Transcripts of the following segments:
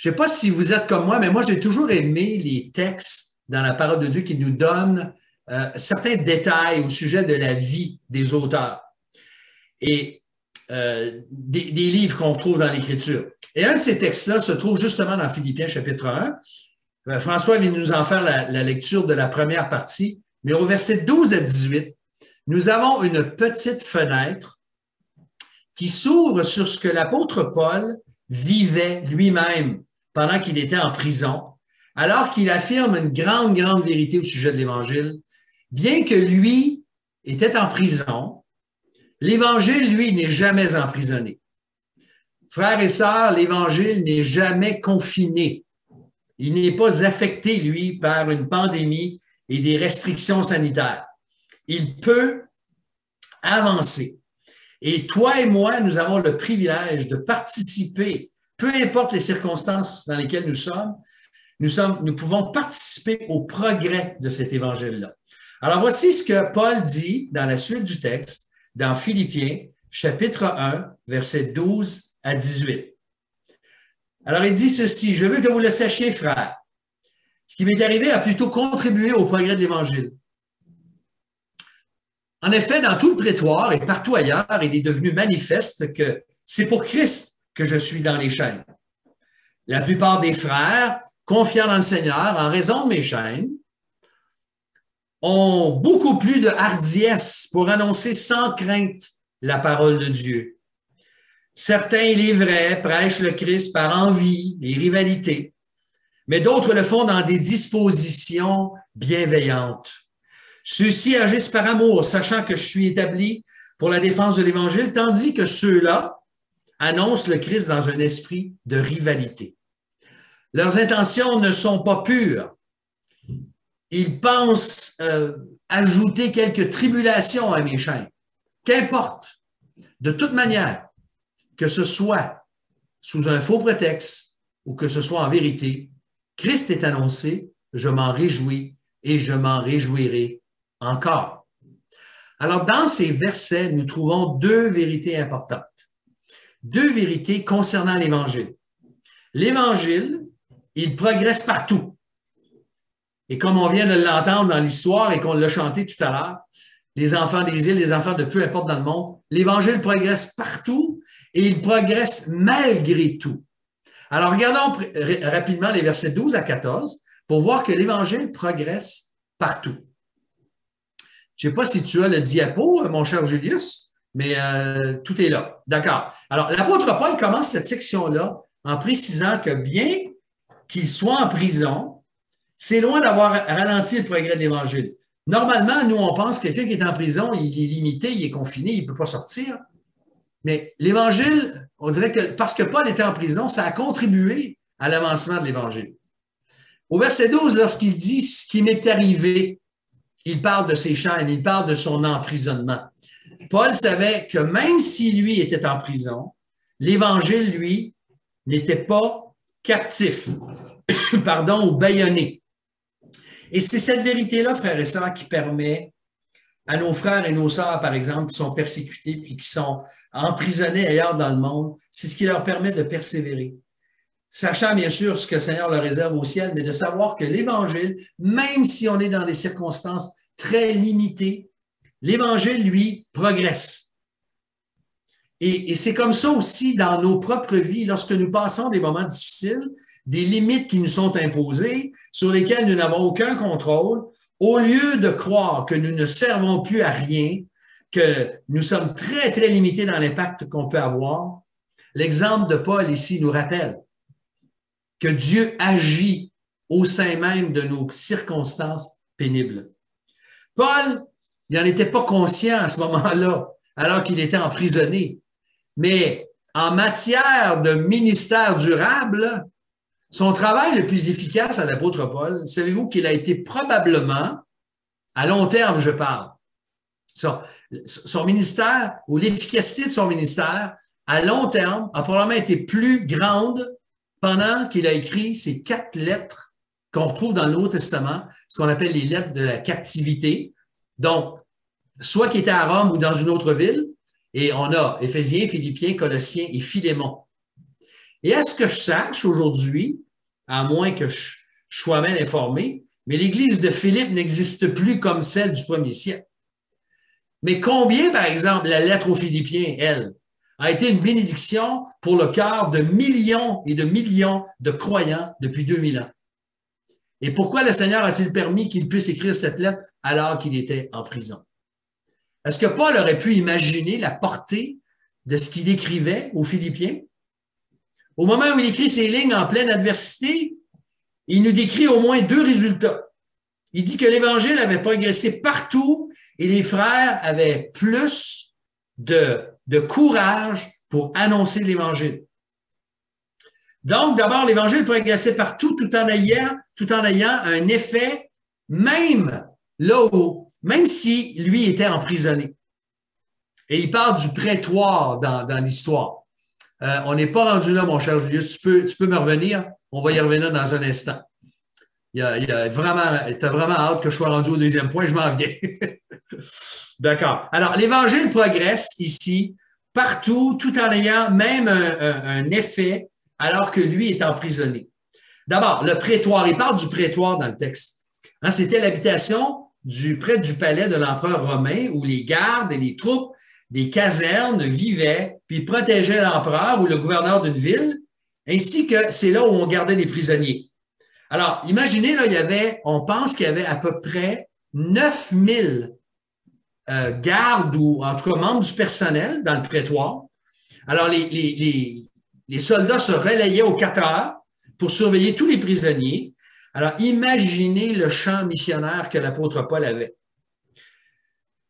Je ne sais pas si vous êtes comme moi, mais moi, j'ai toujours aimé les textes dans la parole de Dieu qui nous donnent certains détails au sujet de la vie des auteurs et des livres qu'on trouve dans l'Écriture. Et un de ces textes-là se trouve justement dans Philippiens chapitre 1. François vient nous en faire la lecture de la première partie, mais au verset 12 à 18, nous avons une petite fenêtre qui s'ouvre sur ce que l'apôtre Paul vivait lui-même pendant qu'il était en prison, alors qu'il affirme une grande vérité au sujet de l'Évangile. Bien que lui était en prison, l'Évangile, lui, n'est jamais emprisonné. Frères et sœurs, l'Évangile n'est jamais confiné. Il n'est pas affecté, lui, par une pandémie et des restrictions sanitaires. Il peut avancer. Et toi et moi, nous avons le privilège de participer, peu importe les circonstances dans lesquelles nous pouvons participer au progrès de cet évangile-là. Alors, voici ce que Paul dit dans la suite du texte, dans Philippiens, chapitre 1, versets 12 à 18. Alors, il dit ceci: « Je veux que vous le sachiez, frères. Ce qui m'est arrivé a plutôt contribué au progrès de l'Évangile. En effet, dans tout le prétoire et partout ailleurs, il est devenu manifeste que c'est pour Christ que je suis dans les chaînes. La plupart des frères, confiants dans le Seigneur, en raison de mes chaînes, ont beaucoup plus de hardiesse pour annoncer sans crainte la parole de Dieu. Certains, il est vrai, prêchent le Christ par envie et rivalité, mais d'autres le font dans des dispositions bienveillantes. Ceux-ci agissent par amour, sachant que je suis établi pour la défense de l'Évangile, tandis que ceux-là annoncent le Christ dans un esprit de rivalité. Leurs intentions ne sont pas pures. Ils pensent ajouter quelques tribulations à mes chaînes. Qu'importe, de toute manière, que ce soit sous un faux prétexte ou que ce soit en vérité, Christ est annoncé, je m'en réjouis et je m'en réjouirai encore. » Alors, dans ces versets, nous trouvons deux vérités importantes. Deux vérités concernant l'Évangile. L'Évangile, il progresse partout. Et comme on vient de l'entendre dans l'histoire et qu'on l'a chanté tout à l'heure, les enfants des îles, les enfants de peu importe dans le monde, l'Évangile progresse partout et il progresse malgré tout. Alors, regardons rapidement les versets 12 à 14 pour voir que l'Évangile progresse partout. Je ne sais pas si tu as le diapo, mon cher Julius, mais tout est là. D'accord. Alors, l'apôtre Paul commence cette section-là en précisant que bien qu'il soit en prison, c'est loin d'avoir ralenti le progrès de l'Évangile. Normalement, nous, on pense que quelqu'un qui est en prison, il est limité, il est confiné, il ne peut pas sortir. Mais l'Évangile, on dirait que parce que Paul était en prison, ça a contribué à l'avancement de l'Évangile. Au verset 12, lorsqu'il dit « ce qui m'est arrivé », il parle de ses chaînes, il parle de son emprisonnement. Paul savait que même si lui était en prison, l'Évangile, lui, n'était pas captif, pardon, ou bâillonné. Et c'est cette vérité-là, frères et sœurs, qui permet à nos frères et nos sœurs, par exemple, qui sont persécutés puis qui sont emprisonnés ailleurs dans le monde, c'est ce qui leur permet de persévérer. Sachant bien sûr ce que le Seigneur leur réserve au ciel, mais de savoir que l'Évangile, même si on est dans des circonstances très limitées, l'Évangile, lui, progresse. Et c'est comme ça aussi dans nos propres vies, lorsque nous passons des moments difficiles, des limites qui nous sont imposées, sur lesquelles nous n'avons aucun contrôle, au lieu de croire que nous ne servons plus à rien, que nous sommes très, très limités dans l'impact qu'on peut avoir, l'exemple de Paul ici nous rappelle que Dieu agit au sein même de nos circonstances pénibles. Paul, il n'en était pas conscient à ce moment-là, alors qu'il était emprisonné. Mais en matière de ministère durable, son travail le plus efficace à l'apôtre Paul, savez-vous qu'il a été probablement, à long terme je parle, son ministère ou l'efficacité de son ministère, à long terme, a probablement été plus grande pendant qu'il a écrit ces 4 lettres qu'on retrouve dans le Nouveau Testament, ce qu'on appelle les lettres de la captivité. Donc, soit qu'il était à Rome ou dans une autre ville, et on a Éphésiens, Philippiens, Colossiens et Philémon. Et à ce que je sache aujourd'hui, à moins que je sois mal informé, mais l'Église de Philippe n'existe plus comme celle du premier siècle. Mais combien, par exemple, la lettre aux Philippiens, elle, a été une bénédiction pour le cœur de millions et de millions de croyants depuis 2000 ans? Et pourquoi le Seigneur a-t-il permis qu'il puisse écrire cette lettre alors qu'il était en prison? Est-ce que Paul aurait pu imaginer la portée de ce qu'il écrivait aux Philippiens? Au moment où il écrit ces lignes en pleine adversité, il nous décrit au moins 2 résultats. Il dit que l'Évangile avait progressé partout et les frères avaient plus de courage pour annoncer l'Évangile. Donc, d'abord, l'Évangile progressait partout tout en ayant un effet, même là où, même si lui était emprisonné. Et il parle du prétoire dans l'histoire. On n'est pas rendu là, mon cher Julius. Tu peux me revenir? On va y revenir dans un instant. Tu as vraiment hâte que je sois rendu au 2e point. Je m'en viens. D'accord. Alors, l'Évangile progresse ici, partout, tout en ayant même un effet, alors que lui est emprisonné. D'abord, le prétoire. Il parle du prétoire dans le texte. Hein, c'était l'habitation près du palais de l'empereur romain où les gardes et les troupes des casernes vivaient puis protégeaient l'empereur ou le gouverneur d'une ville, ainsi que c'est là où on gardait les prisonniers. Alors, imaginez, là, on pense qu'il y avait à peu près 9000 gardes ou en tout cas membres du personnel dans le prétoire. Alors, les soldats se relayaient aux 4 heures pour surveiller tous les prisonniers. Alors, imaginez le champ missionnaire que l'apôtre Paul avait.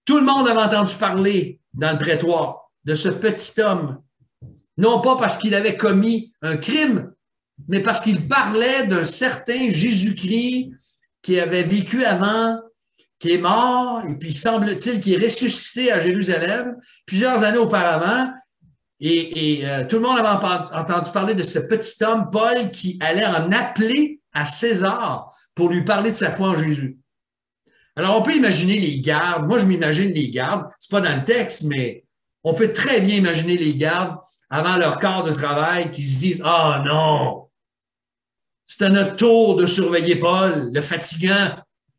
Tout le monde avait entendu parler dans le prétoire de ce petit homme, non pas parce qu'il avait commis un crime, mais parce qu'il parlait d'un certain Jésus-Christ qui avait vécu avant, qui est mort, et puis semble-t-il qu'il est ressuscité à Jérusalem plusieurs années auparavant. Et tout le monde avait entendu parler de ce petit homme, Paul, qui allait en appeler à César pour lui parler de sa foi en Jésus. Alors, on peut imaginer les gardes. Moi, je m'imagine les gardes. C'est pas dans le texte, mais on peut très bien imaginer les gardes avant leur quart de travail qui se disent « Ah non, c'est à notre tour de surveiller Paul, le fatigant.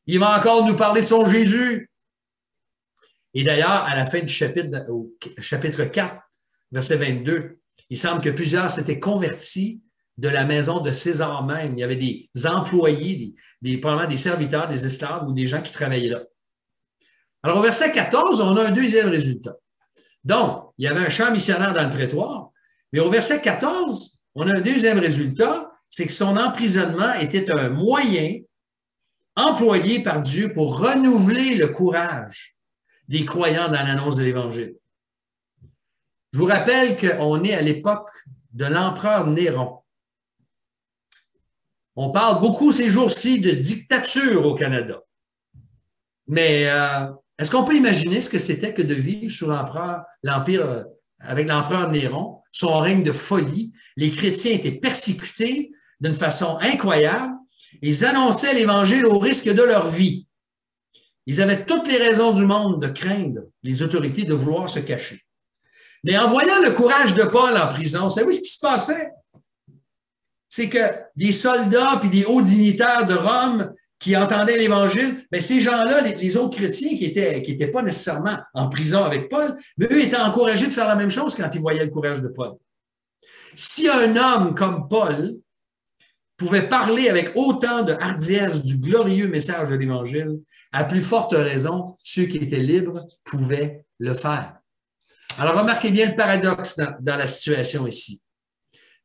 Il va encore nous parler de son Jésus. » Et d'ailleurs, à la fin du chapitre 4, verset 22, il semble que plusieurs s'étaient convertis de la maison de César même. Il y avait des employés, probablement des serviteurs, des esclaves ou des gens qui travaillaient là. Alors, au verset 14, on a un 2e résultat. Donc, il y avait un champ missionnaire dans le prétoire, mais au verset 14, on a un 2e résultat, c'est que son emprisonnement était un moyen employé par Dieu pour renouveler le courage des croyants dans l'annonce de l'Évangile. Je vous rappelle qu'on est à l'époque de l'empereur Néron. On parle beaucoup ces jours-ci de dictature au Canada. Mais est-ce qu'on peut imaginer ce que c'était que de vivre sous l'Empire, avec l'empereur Néron, son règne de folie? Les chrétiens étaient persécutés d'une façon incroyable. Ils annonçaient l'Évangile au risque de leur vie. Ils avaient toutes les raisons du monde de craindre les autorités, de vouloir se cacher. Mais en voyant le courage de Paul en prison, vous savez ce qui se passait? C'est que des soldats puis des hauts dignitaires de Rome qui entendaient l'Évangile, bien, ces gens-là, les autres chrétiens qui étaient pas nécessairement en prison avec Paul, mais eux étaient encouragés de faire la même chose quand ils voyaient le courage de Paul. Si un homme comme Paul pouvait parler avec autant de hardiesse du glorieux message de l'Évangile, à plus forte raison, ceux qui étaient libres pouvaient le faire. Alors, remarquez bien le paradoxe dans la situation ici.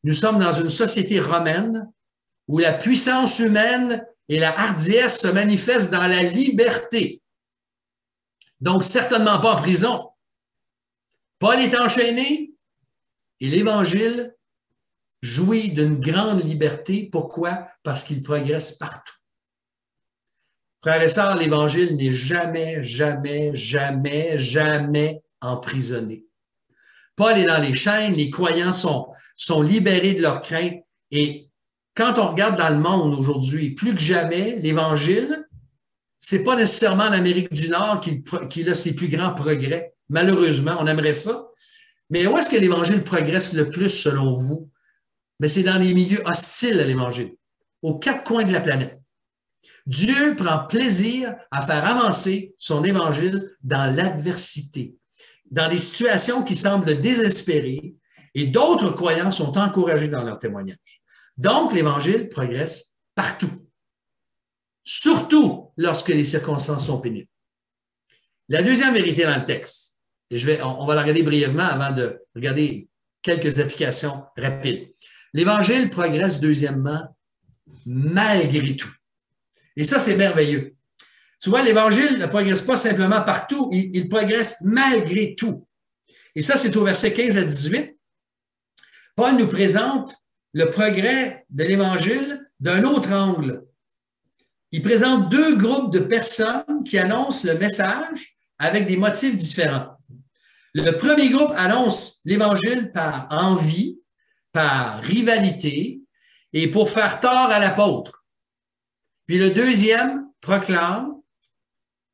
Nous sommes dans une société romaine où la puissance humaine et la hardiesse se manifestent dans la liberté. Donc, certainement pas en prison. Paul est enchaîné et l'Évangile jouit d'une grande liberté. Pourquoi? Parce qu'il progresse partout. Frères et sœurs, l'Évangile n'est jamais, jamais, jamais, jamais emprisonné. Paul est dans les chaînes, les croyants sont libérés de leurs craintes. Et quand on regarde dans le monde aujourd'hui, plus que jamais, l'Évangile, c'est pas nécessairement en Amérique du Nord qu'il a ses plus grands progrès. Malheureusement, on aimerait ça. Mais où est-ce que l'Évangile progresse le plus selon vous? mais c'est dans les milieux hostiles à l'Évangile, aux quatre coins de la planète. Dieu prend plaisir à faire avancer son Évangile dans l'adversité, dans des situations qui semblent désespérées, et d'autres croyants sont encouragés dans leur témoignage. Donc, l'Évangile progresse partout, surtout lorsque les circonstances sont pénibles. La deuxième vérité dans le texte, et on va la regarder brièvement avant de regarder quelques applications rapides. L'Évangile progresse, deuxièmement, malgré tout. Et ça, c'est merveilleux. Tu vois, l'Évangile ne progresse pas simplement partout, il progresse malgré tout. Et ça, c'est au verset 15 à 18. Paul nous présente le progrès de l'Évangile d'un autre angle. Il présente deux groupes de personnes qui annoncent le message avec des motifs différents. Le premier groupe annonce l'Évangile par envie, par rivalité et pour faire tort à l'apôtre. Puis le deuxième proclame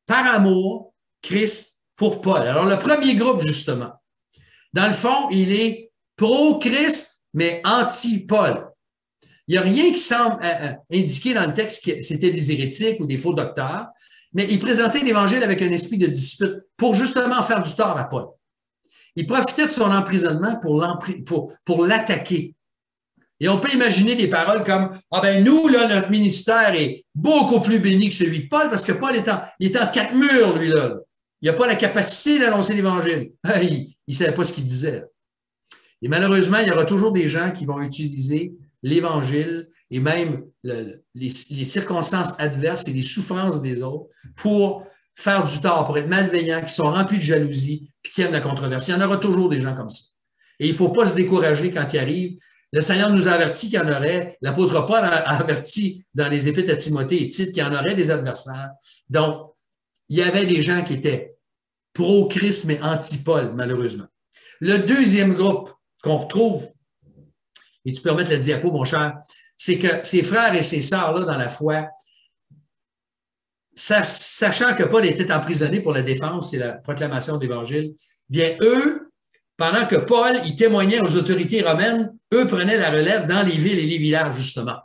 par amour Christ pour Paul. Alors le premier groupe, justement, dans le fond, il est pro-Christ, mais anti-Paul. Il n'y a rien qui semble indiquer dans le texte que c'était des hérétiques ou des faux docteurs, mais il présentait l'Évangile avec un esprit de dispute pour justement faire du tort à Paul. Il profitait de son emprisonnement pour l'attaquer. Et on peut imaginer des paroles comme « Ah ben nous, là, notre ministère est beaucoup plus béni que celui de Paul, parce que Paul il est en quatre murs, lui, là. Il n'a pas la capacité d'annoncer l'Évangile. Il ne savait pas ce qu'il disait. » Et malheureusement, il y aura toujours des gens qui vont utiliser l'Évangile et même les circonstances adverses et les souffrances des autres pour faire du tort, pour être malveillants, qui sont remplis de jalousie, puis qui aiment la controverse. Il y en aura toujours des gens comme ça. Et il ne faut pas se décourager quand il arrive. Le Seigneur nous a averti qu'il y en aurait, l'apôtre Paul a averti dans les épîtres à Timothée et Tite qu'il y en aurait des adversaires. Donc, il y avait des gens qui étaient pro-Christ, mais anti-Paul, malheureusement. Le deuxième groupe qu'on retrouve, et tu peux remettre la diapo, mon cher, c'est que ces frères et ces sœurs-là dans la foi, sachant que Paul était emprisonné pour la défense et la proclamation de l'Évangile, bien eux, pendant que Paul il témoignait aux autorités romaines, eux prenaient la relève dans les villes et les villages, justement.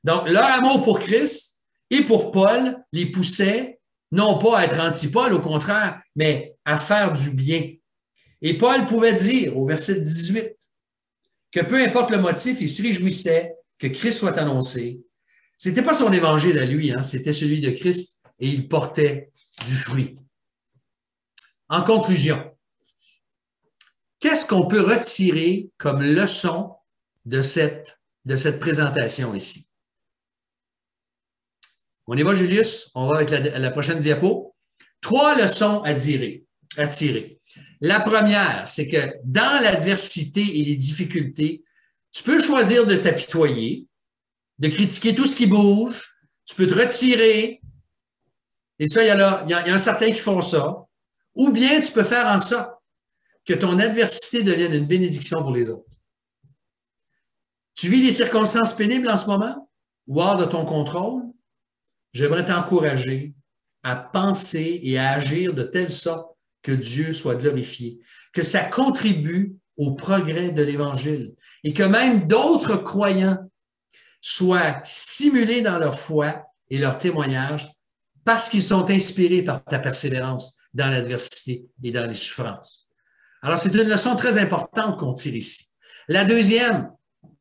Donc, leur amour pour Christ et pour Paul les poussait non pas à être anti-Paul, au contraire, mais à faire du bien. Et Paul pouvait dire au verset 18 que peu importe le motif, il se réjouissait que Christ soit annoncé. Ce n'était pas son évangile à lui, hein, c'était celui de Christ et il portait du fruit. En conclusion, qu'est-ce qu'on peut retirer comme leçon de cette présentation ici? On y va, Julius? On va avec la prochaine diapo. 3 leçons à tirer. La première, c'est que dans l'adversité et les difficultés, tu peux choisir de t'apitoyer, de critiquer tout ce qui bouge, tu peux te retirer, et ça, il y a un certain qui font ça, ou bien tu peux faire en sorte que ton adversité devienne une bénédiction pour les autres. Tu vis des circonstances pénibles en ce moment, ou hors de ton contrôle, j'aimerais t'encourager à penser et à agir de telle sorte que Dieu soit glorifié, que ça contribue au progrès de l'Évangile et que même d'autres croyants soient stimulés dans leur foi et leur témoignage parce qu'ils sont inspirés par ta persévérance dans l'adversité et dans les souffrances. Alors, c'est une leçon très importante qu'on tire ici. La deuxième,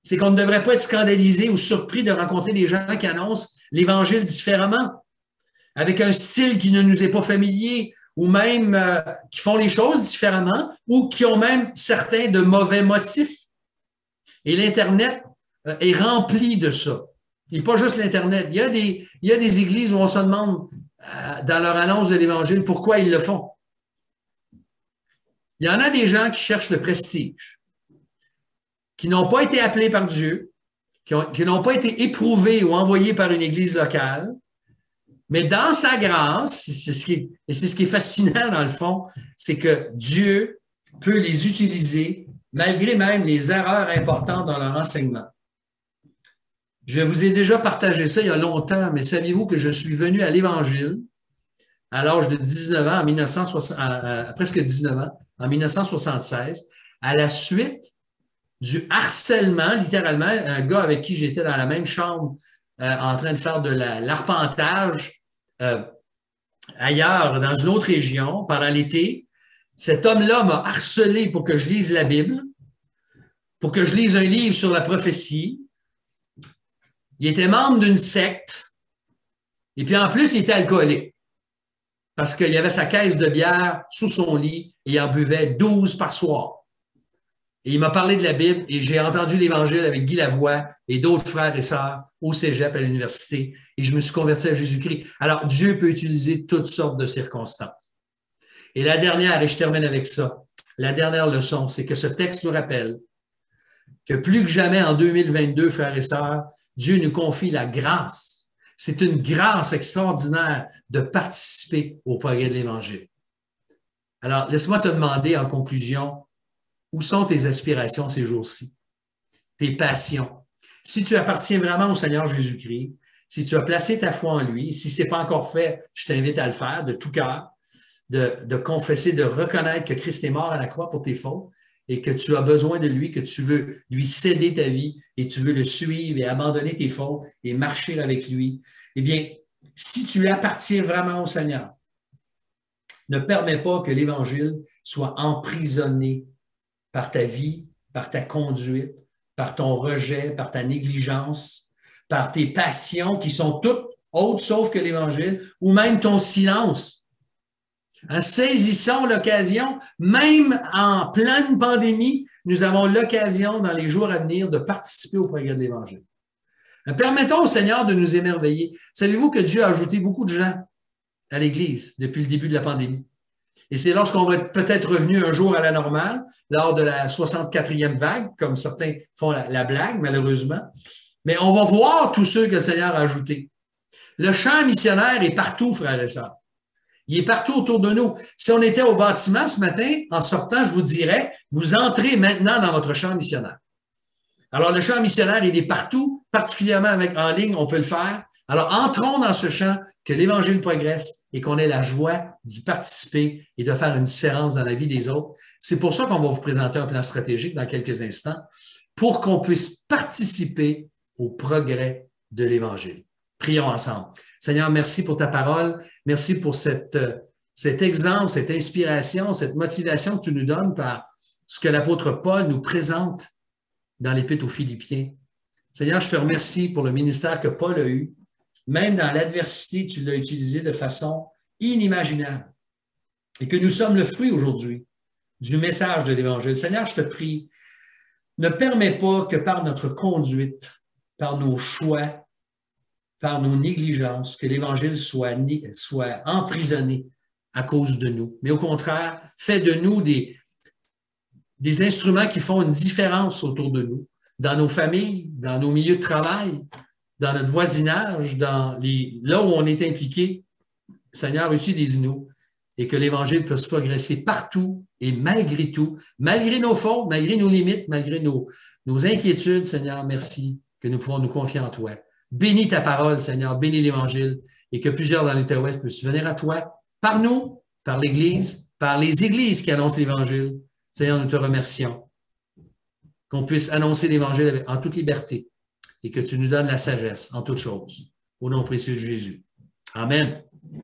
c'est qu'on ne devrait pas être scandalisé ou surpris de rencontrer des gens qui annoncent l'Évangile différemment, avec un style qui ne nous est pas familier, ou même qui font les choses différemment, ou qui ont même certains de mauvais motifs. Et l'Internet est rempli de ça. Et pas juste l'Internet. Il y a des églises où on se demande, dans leur annonce de l'Évangile, pourquoi ils le font. Il y en a des gens qui cherchent le prestige, qui n'ont pas été appelés par Dieu, qui n'ont pas été éprouvés ou envoyés par une église locale, mais dans sa grâce, c'est ce qui est fascinant dans le fond, c'est que Dieu peut les utiliser malgré même les erreurs importantes dans leur enseignement. Je vous ai déjà partagé ça il y a longtemps, mais saviez-vous que je suis venu à l'Évangile à l'âge de 19 ans, presque 19 ans, en 1976, à la suite du harcèlement, littéralement. Un gars avec qui j'étais dans la même chambre en train de faire de l'arpentage ailleurs, dans une autre région, pendant l'été. Cet homme-là m'a harcelé pour que je lise la Bible, pour que je lise un livre sur la prophétie. Il était membre d'une secte. Et puis en plus, il était alcoolique. Parce qu'il y avait sa caisse de bière sous son lit et il en buvait 12 par soir. Et il m'a parlé de la Bible et j'ai entendu l'Évangile avec Guy Lavoie et d'autres frères et sœurs au cégep, à l'université, et je me suis converti à Jésus-Christ. Alors, Dieu peut utiliser toutes sortes de circonstances. Et la dernière, et je termine avec ça, la dernière leçon, c'est que ce texte nous rappelle que plus que jamais en 2022, frères et sœurs, Dieu nous confie la grâce. C'est une grâce extraordinaire de participer au progrès de l'Évangile. Alors, laisse-moi te demander en conclusion, où sont tes aspirations ces jours-ci? Tes passions? Si tu appartiens vraiment au Seigneur Jésus-Christ, si tu as placé ta foi en lui, si ce n'est pas encore fait, je t'invite à le faire de tout cœur, de confesser, de reconnaître que Christ est mort à la croix pour tes fautes et que tu as besoin de lui, que tu veux lui céder ta vie et tu veux le suivre et abandonner tes fautes et marcher avec lui. Eh bien, si tu appartiens vraiment au Seigneur, ne permets pas que l'Évangile soit emprisonné par ta vie, par ta conduite, par ton rejet, par ta négligence, par tes passions qui sont toutes autres sauf que l'Évangile, ou même ton silence. En saisissant l'occasion, même en pleine pandémie, nous avons l'occasion dans les jours à venir de participer au progrès de l'Évangile. Permettons au Seigneur de nous émerveiller. Savez-vous que Dieu a ajouté beaucoup de gens à l'Église depuis le début de la pandémie? Et c'est lorsqu'on va être peut-être revenu un jour à la normale, lors de la 64e vague, comme certains font la blague, malheureusement. Mais on va voir tous ceux que le Seigneur a ajoutés. Le champ missionnaire est partout, frères et sœurs. Il est partout autour de nous. Si on était au bâtiment ce matin, en sortant, je vous dirais, vous entrez maintenant dans votre champ missionnaire. Alors, le champ missionnaire, il est partout, particulièrement en ligne, on peut le faire. Alors, entrons dans ce champ, que l'Évangile progresse et qu'on ait la joie d'y participer et de faire une différence dans la vie des autres. C'est pour ça qu'on va vous présenter un plan stratégique dans quelques instants, pour qu'on puisse participer au progrès de l'Évangile. Prions ensemble. Seigneur, merci pour ta parole. Merci pour cet exemple, cette inspiration, cette motivation que tu nous donnes par ce que l'apôtre Paul nous présente dans l'Épître aux Philippiens. Seigneur, je te remercie pour le ministère que Paul a eu. Même dans l'adversité, tu l'as utilisé de façon inimaginable. Et que nous sommes le fruit aujourd'hui du message de l'Évangile. Seigneur, je te prie, ne permets pas que par notre conduite, par nos choix, par nos négligences, que l'Évangile soit emprisonné à cause de nous. Mais au contraire, fais de nous des instruments qui font une différence autour de nous, dans nos familles, dans nos milieux de travail, dans notre voisinage, là où on est impliqué. Seigneur, utilise-nous et que l'Évangile puisse progresser partout et malgré tout, malgré nos fautes, malgré nos limites, malgré nos inquiétudes. Seigneur, merci que nous pouvons nous confier en toi. Bénis ta parole, Seigneur, bénis l'Évangile et que plusieurs dans l'Interwest puissent venir à toi par nous, par l'Église, par les églises qui annoncent l'Évangile. Seigneur, nous te remercions qu'on puisse annoncer l'Évangile en toute liberté et que tu nous donnes la sagesse en toutes choses. Au nom précieux de Jésus. Amen.